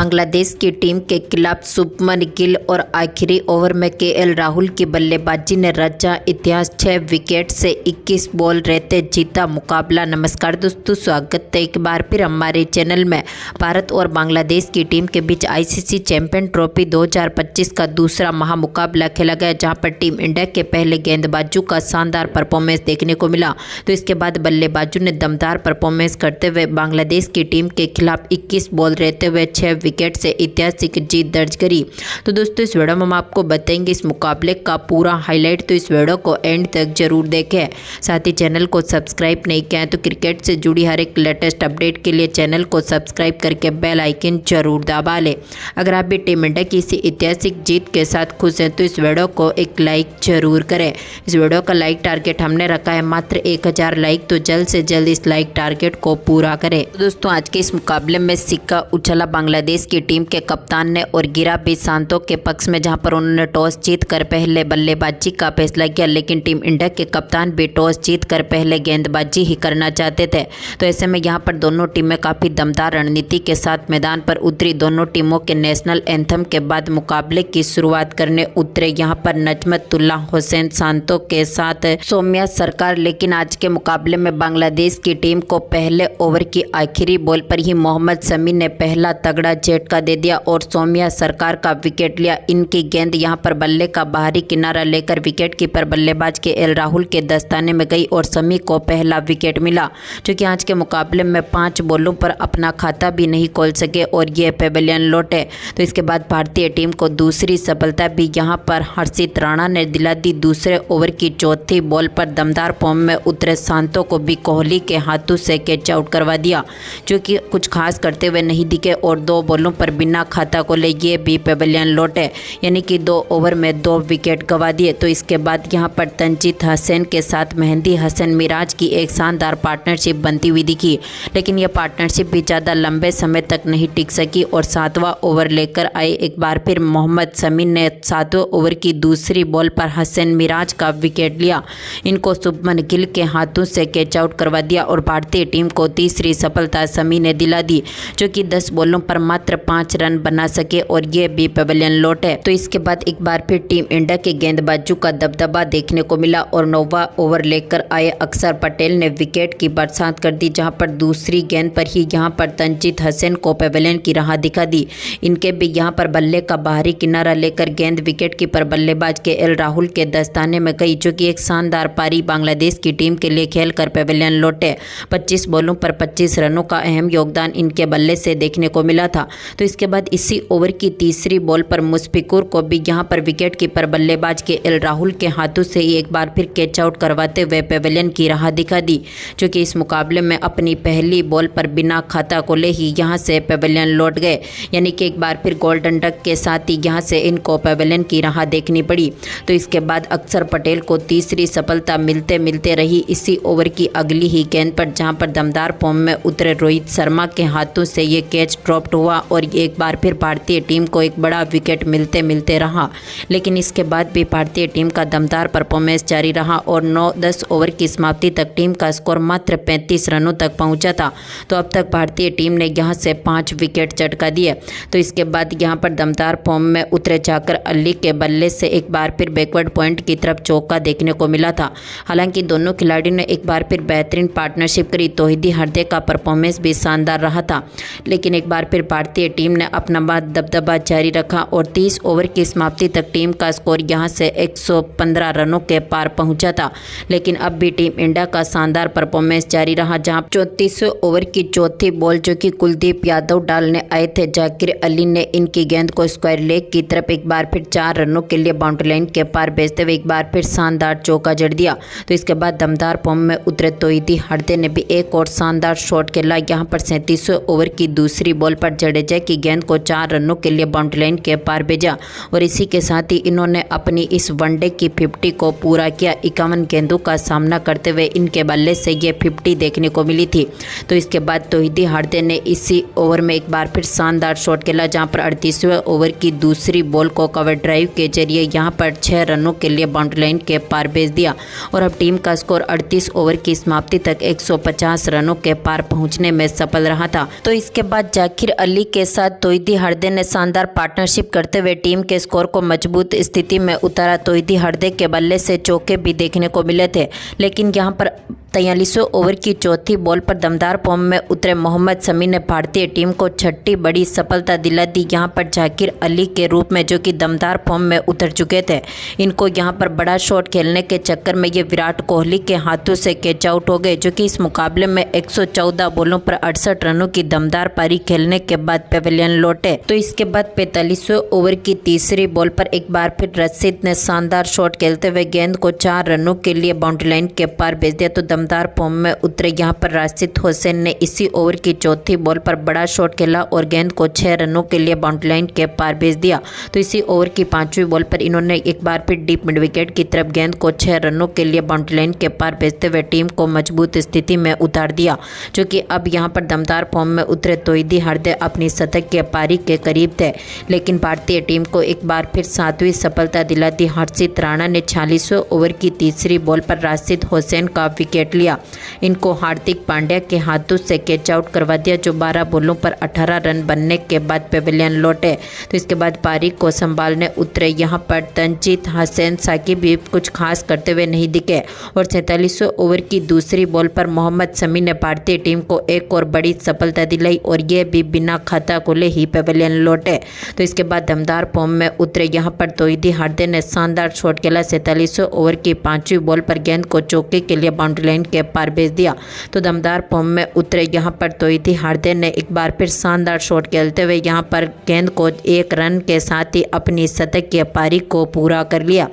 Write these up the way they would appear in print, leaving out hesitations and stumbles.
बांग्लादेश की टीम के खिलाफ शुभमन गिल और आखिरी ओवर में केएल राहुल की बल्लेबाजी ने रचा इतिहास। 6 विकेट से 21 बॉल रहते जीता मुकाबला। नमस्कार दोस्तों, स्वागत है एक बार फिर हमारे चैनल में। भारत और बांग्लादेश की टीम के बीच आईसीसी चैंपियन ट्रॉफी 2025 का दूसरा महामुकाबला खेला गया, जहां पर टीम इंडिया के पहले गेंदबाजों का शानदार परफॉर्मेंस देखने को मिला। तो इसके बाद बल्लेबाजों ने दमदार परफॉर्मेंस करते हुए बांग्लादेश की टीम के खिलाफ 21 बॉल रहते हुए 6 विकेट से ऐतिहासिक जीत दर्ज करी। तो दोस्तों इस वीडियो में हम आपको बताएंगे इस मुकाबले का पूरा हाईलाइट, तो इस वीडियो को एंड तक जरूर देखें। साथ ही चैनल को सब्सक्राइब नहीं किया है तो क्रिकेट से जुड़ी हर एक लेटेस्ट अपडेट के लिए चैनल को सब्सक्राइब करके बेल आइकन जरूर दबा लें। अगर आप भी टीम इंडिया की इसी ऐतिहासिक जीत के साथ खुश हैं तो इस वीडियो को एक लाइक जरूर करें। इस वीडियो का लाइक टारगेट हमने रखा है मात्र 1000 लाइक, तो जल्द से जल्द इस लाइक टारगेट को पूरा करें। तो दोस्तों आज के इस मुकाबले में सिक्का उछला बांग्लादेश की टीम के कप्तान ने और गिरा भी शांतो के पक्ष में, जहां पर उन्होंने टॉस जीतकर पहले बल्लेबाजी का फैसला किया। लेकिन टीम इंडिया के कप्तान भी टॉस जीतकर पहले गेंदबाजी ही करना चाहते थे। तो ऐसे में यहां पर दोनों टीमें काफ़ी दमदार रणनीति के साथ मैदान पर उतरी। दोनों टीमों के नेशनल एंथम के बाद मुकाबले की शुरुआत करने उतरे यहां पर नजमतुल्ला हुसैन शांतो के साथ सौम्या सरकार। लेकिन आज के मुकाबले में बांग्लादेश की टीम को पहले ओवर की आखिरी बॉल पर ही मोहम्मद शमी ने पहला तगड़ा झटका दे दिया और सौम्या सरकार का विकेट लिया। इनकी गेंद यहां पर बल्ले का बाहरी किनारा लेकर विकेट कीपर बल्लेबाज केएल राहुल के दस्ताने में गई और शमी को पहला विकेट मिला, जो कि आज के मुकाबले में 5 बॉलों पर अपना खाता भी नहीं खोल सके और ये पेवेलियन लौटे। तो इसके बाद भारतीय टीम को दूसरी सफलता भी यहां पर हर्षित राणा ने दिला दी। दूसरे ओवर की चौथी बॉल पर दमदार फॉर्म में उतरे शांतो को भी कोहली के हाथों से कैच आउट करवा दिया, जो कि कुछ खास करते हुए नहीं दिखे और 2 बॉलों पर बिना खाता खोले ये भी पेवेलियन लौटे, यानी कि 2 ओवर में 2 विकेट गंवा दिए। तो इसके बाद यहां पर तंजीद हसन के साथ मेहंदी हसन मिराज की एक शानदार पार्टनरशिप बनती हुई दिखी, लेकिन यह पार्टनरशिप भी ज़्यादा लंबे समय तक नहीं टिक सकी और 7वां ओवर लेकर आए एक बार फिर मोहम्मद शमी ने 7वें ओवर की दूसरी बॉल पर हसन मिराज का विकेट लिया। इनको शुभमन गिल के हाथों से कैच आउट करवा दिया और भारतीय टीम को तीसरी सफलता शमी ने दिला दी, जो कि 10 बॉलों पर मात्र 5 रन बना सके और ये भी पेवेलियन लौटे। तो इसके बाद एक बार फिर टीम इंडिया के गेंदबाजों का दबदबा देखने को मिला और 9वां ओवर लेकर आए अक्षर पटेल ने विकेट की बरसात कर दी, जहां पर दूसरी गेंद पर ही यहां पर तंजीद हसन को पेवेलियन की राह दिखा दी। इनके भी यहां पर बल्ले का बाहरी किनारा लेकर गेंद विकेट कीपर बल्लेबाज केएल राहुल के दस्ताने में गई, जो कि एक शानदार पारी बांग्लादेश की टीम के लिए खेलकर पेवेलियन लौटे। 25 बॉलों पर 25 रनों का अहम योगदान इनके बल्ले से देखने को मिला था। तो इसके बाद इसी ओवर की तीसरी बॉल पर मुशफिकुर को भी यहां पर विकेट कीपर बल्लेबाज केएल राहुल के हाथों से ही एक बार फिर कैच आउट करवाते हुए पेवेलियन की राह दिखा दी, जो कि इस मुकाबले में अपनी पहली बॉल पर बिना खाता खोले ही यहां से पेवेलियन लौट गए, यानी कि एक बार फिर गोल्डन डक के साथ ही यहां से इनको पेवेलियन की राह देखनी पड़ी। तो इसके बाद अक्षर पटेल को तीसरी सफलता मिलते मिलते रही इसी ओवर की अगली ही गेंद पर, जहां पर दमदार फॉर्म में उतरे रोहित शर्मा के हाथों से ये कैच ड्रॉप्ड हुआ और एक बार फिर भारतीय टीम को एक बड़ा विकेट मिलते मिलते रहा। लेकिन इसके बाद भी भारतीय टीम का दमदार परफॉर्मेंस जारी रहा और 9-10 ओवर की समाप्ति तक टीम का स्कोर मात्र 35 रनों तक पहुंचा था। तो अब तक भारतीय टीम ने यहां से 5 विकेट चटका दिए। तो इसके बाद यहां पर दमदार फॉर्म में उतरे जाकर अली के बल्ले से एक बार फिर बैकवर्ड पॉइंट की तरफ चौका देखने को मिला था। हालांकि दोनों खिलाड़ियों ने एक बार फिर बेहतरीन पार्टनरशिप करी। तौहीदी हरदे का परफॉर्मेंस भी शानदार रहा था, लेकिन एक बार फिर भारतीय टीम ने अपना दबदबा जारी रखा और 30 ओवर की समाप्ति तक टीम का स्कोर यहां से 115 रनों के पार पहुंचा था। लेकिन अब भी टीम इंडिया का शानदार परफॉर्मेंस जारी रहा, जहां 34वें ओवर की चौथी बॉल जो कि कुलदीप यादव डालने आए थे, जाकिर अली ने इनकी गेंद को स्क्वायर लेग की तरफ एक बार फिर 4 रनों के लिए बाउंड्री लाइन के पार भेजते हुए एक बार फिर शानदार चौका जड़ दिया। तो इसके बाद दमदार फॉर्म में उतरे तौहीदी हरदे ने भी एक और शानदार शॉट खेला। यहां पर 37वें ओवर की दूसरी बॉल पर जडेजा की गेंद को 4 रनों के लिए बाउंड्री लाइन के पार भेजा और इसी के साथ ही इन्होंने अपनी इस वनडे की 50 को पूरा किया। 51 गेंदों का सामना करते हुए इनके बल्ले से ये 50 देखने को मिली थी। तो इसके बाद तौहीदी हरदे ने इसी ओवर में एक बार फिर शानदार शॉट खेला, जहां पर 38वें ओवर की दूसरी बॉल को कवर ड्राइव के जरिए यहां पर 6 रनों के लिए बाउंड्री लाइन के पार भेज दिया और अब टीम का स्कोर 38 ओवर की समाप्ति तक 150 रनों के पार पहुंचने में सफल रहा था। तो इसके बाद जाकिर अली के साथ तौहीदी हरदे ने शानदार पार्टनरशिप करते हुए टीम के स्कोर को मजबूत स्थिति में उतारा। तौहीदी हरदे के बल्ले से चौके भी देखने को मिले थे, लेकिन यहां पर 43वें ओवर की चौथी बॉल पर दमदार फॉर्म में उतरे मोहम्मद शमी ने भारतीय टीम को छठी बड़ी सफलता दिला दी। यहां पर जाकिर अली के रूप में, जो कि दमदार फॉर्म में उतर चुके थे, इनको यहां पर बड़ा शॉट खेलने के चक्कर में ये विराट कोहली के हाथों से कैच आउट हो गए, जो कि इस मुकाबले में 114 बॉलों पर 68 रनों की दमदार पारी खेलने के बाद पेवेलियन लौटे। तो इसके बाद 45वें ओवर की तीसरी बॉल पर एक बार फिर रशीद ने शानदार शॉट खेलते हुए गेंद को 4 रनों के लिए बाउंड्री लाइन के पार भेज दिया। तो दमदार फॉर्म में उतरे यहां पर राशिद हुसैन ने इसी ओवर की चौथी बॉल पर बड़ा शॉट खेला और गेंद को 6 रनों के लिए बाउंड्री लाइन के पार भेज दिया। तो इसी ओवर की 5वीं बॉल पर इन्होंने एक बार फिर डीप मिड विकेट की तरफ गेंद को 6 रनों के लिए बाउंड्री लाइन के पार भेजते हुए टीम को मजबूत स्थिति में उतार दिया, जो कि अब यहां पर दमदार फॉर्म में उतरे तौहीदी हरदे अपनी शतक के पारी के करीब थे। लेकिन भारतीय टीम को एक बार फिर 7वीं सफलता दिला दी। हर्षित राणा ने 46वें ओवर की तीसरी बॉल पर राशिद हुसैन का विकेट लिया। इनको हार्दिक पांड्या के हाथों से कैच आउट करवा दिया, जो 12 बॉलों पर 18 रन बनने के बाद पेवेलियन लौटे। तो इसके बाद पारी को संभालने उतरे यहां पर तंजीद हसन साकिब भी कुछ खास करते हुए नहीं दिखे और 47वें ओवर की दूसरी बॉल पर मोहम्मद शमी ने भारतीय टीम को एक और बड़ी सफलता दिलाई और ये भी बिना खाता खोले ही पेवेलियन लौटे। तो इसके बाद दमदार फॉर्म में उतरे यहां पर तौहीदी हरदे ने शानदार शॉट खेला। 47वें ओवर की 5वीं बॉल पर गेंद को चौके के लिए बाउंड्री लाइन के पार भेज दिया। तो दमदार फॉर्म में उतरे यहां पर तौहीदी हरदे ने एक बार फिर शानदार शॉट खेलते हुए यहां पर गेंद को 1 रन के साथ ही अपनी शतक की पारी को पूरा कर लिया।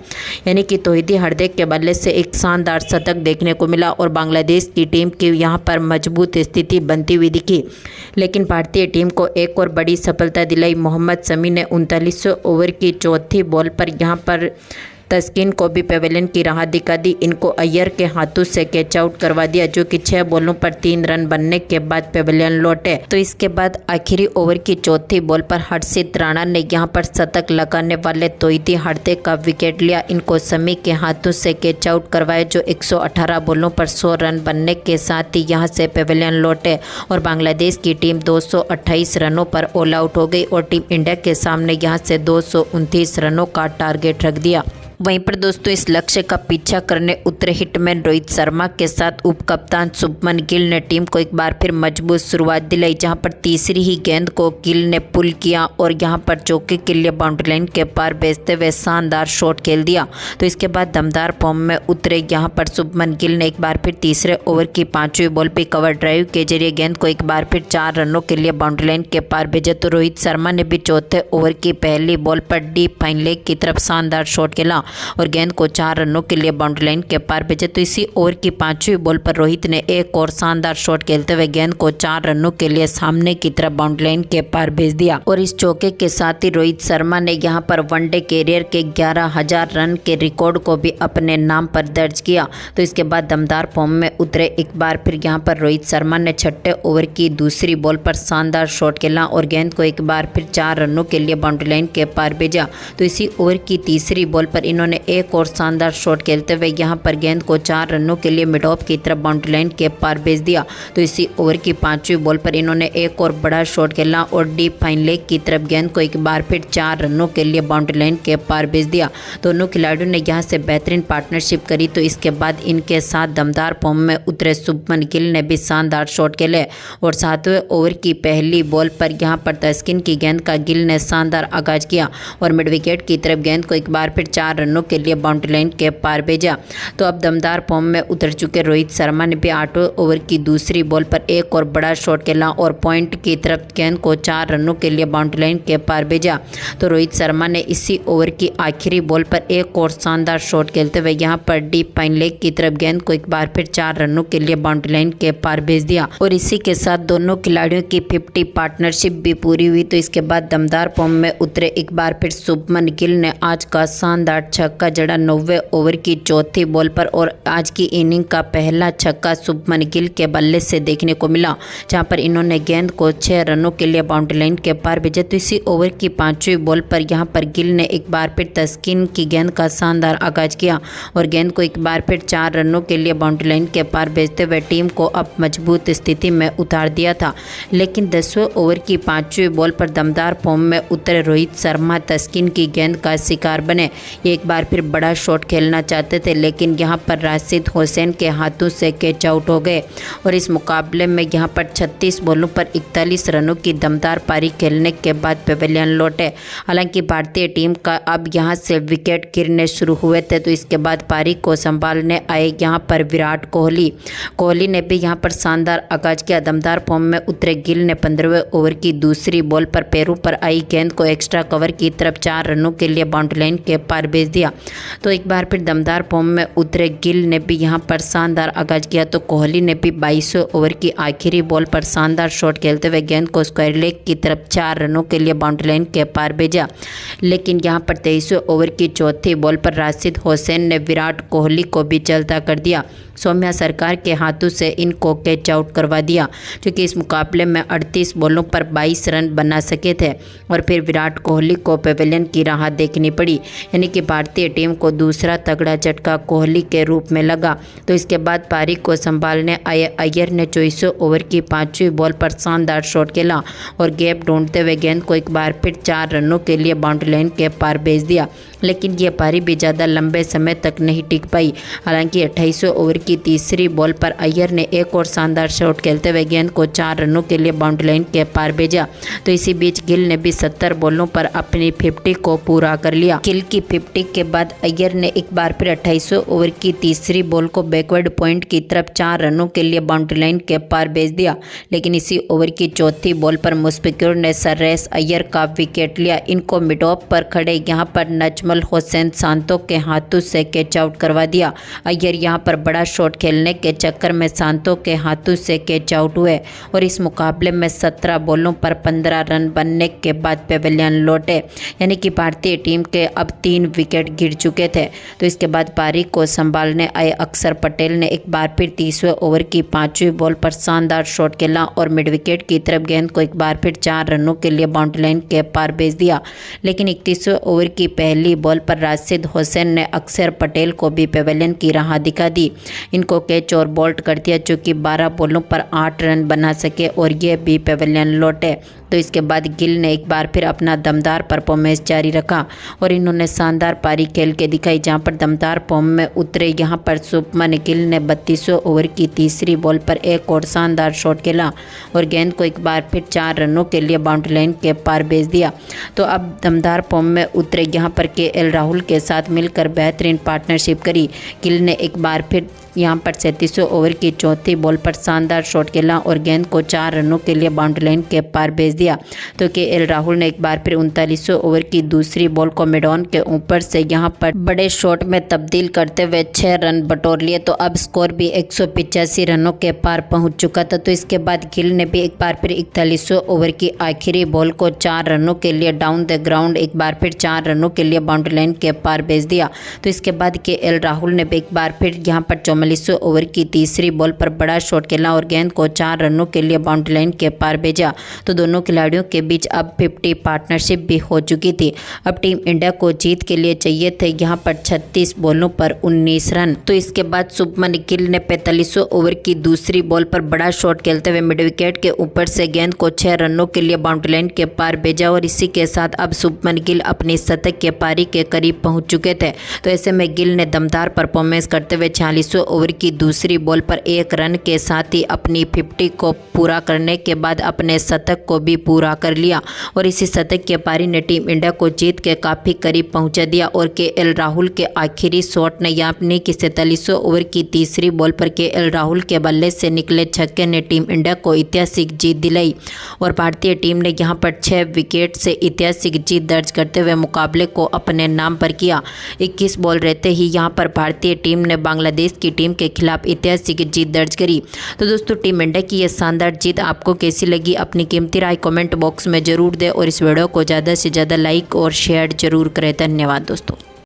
यानी कि तौहीदी हरदे के बल्ले से एक शानदार शतक देखने को मिला और बांग्लादेश की टीम की यहां पर मजबूत स्थिति बनती हुई दिखी। लेकिन भारतीय टीम को एक और बड़ी सफलता दिलाई। मोहम्मद शमी ने 39वें ओवर की चौथी बॉल पर यहां पर तस्किन को भी पेवेलियन की राह दिखा दी। इनको अय्यर के हाथों से कैच आउट करवा दिया, जो कि 6 बॉलों पर 3 रन बनने के बाद पेवेलियन लौटे। तो इसके बाद आखिरी ओवर की चौथी बॉल पर हर्षित राणा ने यहां पर शतक लगाने वाले तौहीदी हरदे का विकेट लिया। इनको शमी के हाथों से कैच आउट करवाया, जो 118 बॉलों पर 100 रन बनने के साथ ही यहां से पेवेलियन लौटे और बांग्लादेश की टीम 228 रनों पर ऑल आउट हो गई और टीम इंडिया के सामने यहां से 229 रनों का टारगेट रख दिया। वहीं पर दोस्तों इस लक्ष्य का पीछा करने उतरे हिटमैन रोहित शर्मा के साथ उप कप्तान शुभमन गिल ने टीम को एक बार फिर मजबूत शुरुआत दिलाई, जहां पर तीसरी ही गेंद को गिल ने पुल किया और यहां पर चौके के लिए बाउंड्री लाइन के पार भेजते हुए शानदार शॉट खेल दिया। तो इसके बाद दमदार फॉर्म में उतरे यहां पर शुभमन गिल ने एक बार फिर तीसरे ओवर की 5वीं बॉल पर कवर ड्राइव के जरिए गेंद को एक बार फिर 4 रनों के लिए बाउंड्री लाइन के पार भेजा। तो रोहित शर्मा ने भी चौथे ओवर की पहली बॉल पर डीप फाइन लेग की तरफ शानदार शॉट खेला और गेंद को 4 रनों के लिए बाउंड्री लाइन के पार भेजे। तो इसी ओवर की 5वीं बॉल पर रोहित ने एक और शानदार शॉट खेलते हुए गेंद को 4 रनों के लिए सामने की तरफ बाउंड्री लाइन के पार भेज दिया और इस चौके के साथ ही रोहित शर्मा ने यहां पर वनडे कैरियर के 11,000 रन के रिकॉर्ड को भी अपने नाम पर दर्ज किया। तो इसके बाद दमदार फॉर्म में उतरे एक बार फिर यहां पर रोहित शर्मा ने 6ठे ओवर की दूसरी बॉल पर शानदार शॉट खेला और गेंद को एक बार फिर 4 रनों के लिए बाउंड्री लाइन के पार भेजा। तो इसी ओवर की तीसरी बॉल पर इन्होंने एक और शानदार शॉट खेलते हुए यहां पर गेंद को 4 रनों के लिए मिड ऑफ की तरफ बाउंड्री लाइन के पार भेज दिया। तो इसी ओवर की 5वीं बॉल पर इन्होंने एक और बड़ा शॉट खेला और डीप फाइन लेग की तरफ गेंद को एक बार फिर 4 रनों के लिए बाउंड्री लाइन के पार भेज दिया। दोनों खिलाड़ियों ने यहां से बेहतरीन पार्टनरशिप करी। तो इसके बाद इनके साथ दमदार फॉर्म में उतरे शुभमन गिल ने भी शानदार शॉट खेले और 7वें ओवर की पहली बॉल पर यहां पर तस्किन की गेंद का गिल ने शानदार आगाज किया और मिड विकेट की तरफ गेंद को एक बार फिर 4 रनों के लिए बाउंड्री लाइन के पार भेजा। तो अब दमदार फॉर्म में उतर चुके रोहित शर्मा ने भी 8वें ओवर की दूसरी बॉल पर एक और बड़ा शॉट खेला और पॉइंट की तरफ गेंद को 4 रनों के लिए बाउंड्री लाइन के पार भेजा। तो रोहित शर्मा ने इसी ओवर की आखिरी बॉल पर एक और शानदार शॉट खेलते हुए यहां पर डीप फाइन लेग की तरफ गेंद को एक बार फिर 4 रनों के लिए बाउंड्री लाइन के पार भेज दिया और इसी के साथ दोनों खिलाड़ियों की 50 पार्टनरशिप भी पूरी हुई। तो इसके बाद दमदार फॉर्म में उतरे एक बार फिर शुभमन गिल ने आज का शानदार छक्का जड़ा 90वें ओवर की चौथी बॉल पर और आज की इनिंग का पहला छक्का शुभमन गिल के बल्ले से देखने को मिला, जहां पर इन्होंने गेंद को 6 रनों के लिए बाउंड्री लाइन के पार भेजा। तो इसी ओवर की 5वीं बॉल पर यहां पर गिल ने एक बार फिर तस्कीन की गेंद का शानदार आगाज किया और गेंद को एक बार फिर 4 रनों के लिए बाउंड्री लाइन के पार भेजते हुए टीम को अब मजबूत स्थिति में उतार दिया था। लेकिन 10वें ओवर की 5वीं बॉल पर दमदार फॉर्म में उतरे रोहित शर्मा तस्कीन की गेंद का शिकार बने। ये एक बार फिर बड़ा शॉट खेलना चाहते थे, लेकिन यहां पर राशिद हुसैन के हाथों से कैच आउट हो गए और इस मुकाबले में यहां पर 36 बॉलों पर 41 रनों की दमदार पारी खेलने के बाद पवेलियन लौटे। हालांकि भारतीय टीम का अब यहां से विकेट गिरने शुरू हुए थे, तो इसके बाद पारी को संभालने आए यहां पर विराट कोहली ने भी यहां पर शानदार आगाज किया। दमदार फॉर्म में उतरे गिल ने 15वें ओवर की दूसरी बॉल पर पैरों पर आई गेंद को एक्स्ट्रा कवर की तरफ 4 रनों के लिए बाउंड्री लाइन के पार भेज दिया। तो एक बार फिर दमदार फॉर्म में उतरे गिल ने भी यहां पर शानदार आगाज किया। तो कोहली ने भी 22वें ओवर की आखिरी बॉल पर शानदार शॉट खेलते हुए गेंद को स्क्वायर लेग की तरफ 4 रनों के लिए बाउंड्री लाइन के पार भेजा। लेकिन यहां पर 23वें ओवर की चौथी बॉल पर राशिद हुसैन ने विराट कोहली को भी चलता कर दिया। सौम्या सरकार के हाथों से इनको कैच आउट करवा दिया, क्योंकि इस मुकाबले में 38 बॉलों पर 22 रन बना सके थे और फिर विराट कोहली को पवेलियन की राह देखनी पड़ी। यानी कि भारतीय टीम को दूसरा तगड़ा झटका कोहली के रूप में लगा। तो इसके बाद पारी को संभालने आए अय्यर ने 24वें ओवर की 5वीं बॉल पर शानदार शॉट खेला और गैप ढूंढते हुए गेंद को एक बार फिर 4 रनों के लिए बाउंड्री लाइन के पार भेज दिया। लेकिन ये पारी भी ज़्यादा लंबे समय तक नहीं टिक पाई। हालांकि 28वें ओवर की तीसरी बॉल पर अय्यर ने एक और शानदार शॉट खेलते हुए गेंद को 4 रनों के लिए बाउंड्री लाइन के पार भेजा। तो इसी बीच गिल ने भी 70 बॉलों पर अपनी 50 को पूरा कर लिया। गिल की 50 के बाद अय्यर ने एक बार फिर 28वें ओवर की तीसरी बॉल को बैकवर्ड पॉइंट की तरफ 4 रनों के लिए बाउंड्री लाइन के पार भेज दिया। लेकिन इसी ओवर की चौथी बॉल पर मुश्फिकुर ने सर्रेस अय्यर का विकेट लिया। इनको मिड ऑफ पर खड़े यहाँ पर नजमुल हुसैन शांतो के हाथों से कैच आउट करवा दिया। अय्यर यहां पर बड़ा शॉट खेलने के चक्कर में शांतो के हाथों से कैच आउट हुए और इस मुकाबले में 17 बॉलों पर 15 रन बनने के बाद पवेलियन लौटे। यानी कि भारतीय टीम के अब 3 विकेट गिर चुके थे। तो इसके बाद पारी को संभालने आए अक्षर पटेल ने एक बार फिर 30वें ओवर की 5वीं बॉल पर शानदार शॉट खेला और मिड विकेट की तरफ गेंद को एक बार फिर 4 रनों के लिए बाउंड्री लाइन के पार भेज दिया। लेकिन 31वें ओवर की पहली बॉल पर राशिद हुसैन ने अक्षर पटेल को भी पवेलियन की राह दिखा दी। इनको कैच और बोल्ट कर दिया, जो कि 12 बॉलों पर 8 रन बना सके और ये भी पवेलियन लौटे। तो इसके बाद गिल ने एक बार फिर अपना दमदार परफॉर्मेंस जारी रखा और इन्होंने शानदार पारी खेल के दिखाई, जहां पर दमदार फॉर्म में उतरे यहां पर शुभमन गिल ने 32वें ओवर की तीसरी बॉल पर एक और शानदार शॉट खेला और गेंद को एक बार फिर 4 रनों के लिए बाउंड्री लाइन के पार भेज दिया। तो अब दमदार फॉर्म में उतरे यहां पर केएल राहुल के साथ मिलकर बेहतरीन पार्टनरशिप करी। गिल ने एक बार फिर यहां पर 37वें ओवर की चौथी बॉल पर शानदार शॉट खेला और गेंद को 4 रनों के लिए बाउंड्री लाइन के पार भेज दिया। तो केएल राहुल ने एक बार फिर 39वें ओवर की दूसरी बॉल को मिड ऑन के ऊपर से यहां पर बड़े शॉट में तब्दील करते हुए 6 रन बटोर लिए। तो अब स्कोर भी 185 रनों के पार पहुंच चुका था। तो इसके बाद गिल ने भी एक बार फिर 41वें ओवर की आखिरी बॉल को 4 रनों के लिए डाउन द ग्राउंड एक बार फिर 4 रनों के लिए बाउंड्री लाइन के पार भेज दिया। तो इसके बाद केएल राहुल ने भी एक बार फिर यहां पर 44वें ओवर की तीसरी बॉल पर बड़ा शॉट खेला और गेंद को 4 रनों के लिए बाउंड्री लाइन के पार भेजा। तो दोनों खिलाड़ियों के बीच अब 50 पार्टनरशिप भी हो चुकी थी। अब टीम इंडिया को जीत के लिए चाहिए थे यहां पर 36 बॉलों पर 19 रन। तो इसके बाद शुभमन गिल ने 45वें ओवर की दूसरी बॉल पर बड़ा शॉट खेलते हुए मिड विकेट के ऊपर से गेंद को 6 रनों के लिए बाउंड्री लाइन के पार भेजा और इसी के साथ अब शुभमन गिल अपनी शतक के पारी के करीब पहुंच चुके थे। तो ऐसे में गिल ने दमदार परफॉर्मेंस करते हुए 46वें ओवर की दूसरी बॉल पर 1 रन के साथ ही अपनी 50 को पूरा करने के बाद अपने शतक को भी पूरा कर लिया और इसी शतक के पारी ने टीम इंडिया को जीत के काफ़ी करीब पहुंचा दिया। और केएल राहुल के आखिरी शॉट ने यानी कि 47वें ओवर की तीसरी बॉल पर केएल राहुल के बल्ले से निकले छक्के ने टीम इंडिया को ऐतिहासिक जीत दिलाई और भारतीय टीम ने यहां पर 6 विकेट से ऐतिहासिक जीत दर्ज करते हुए मुकाबले को अपने नाम पर किया। 21 बॉल रहते ही यहां पर भारतीय टीम ने बांग्लादेश की टीम के खिलाफ ऐतिहासिक जीत दर्ज करी। तो दोस्तों, टीम इंडिया की यह शानदार जीत आपको कैसी लगी, अपनी कीमती राय कमेंट बॉक्स में जरूर दें और इस वीडियो को ज़्यादा से ज़्यादा लाइक और शेयर जरूर करें। धन्यवाद दोस्तों।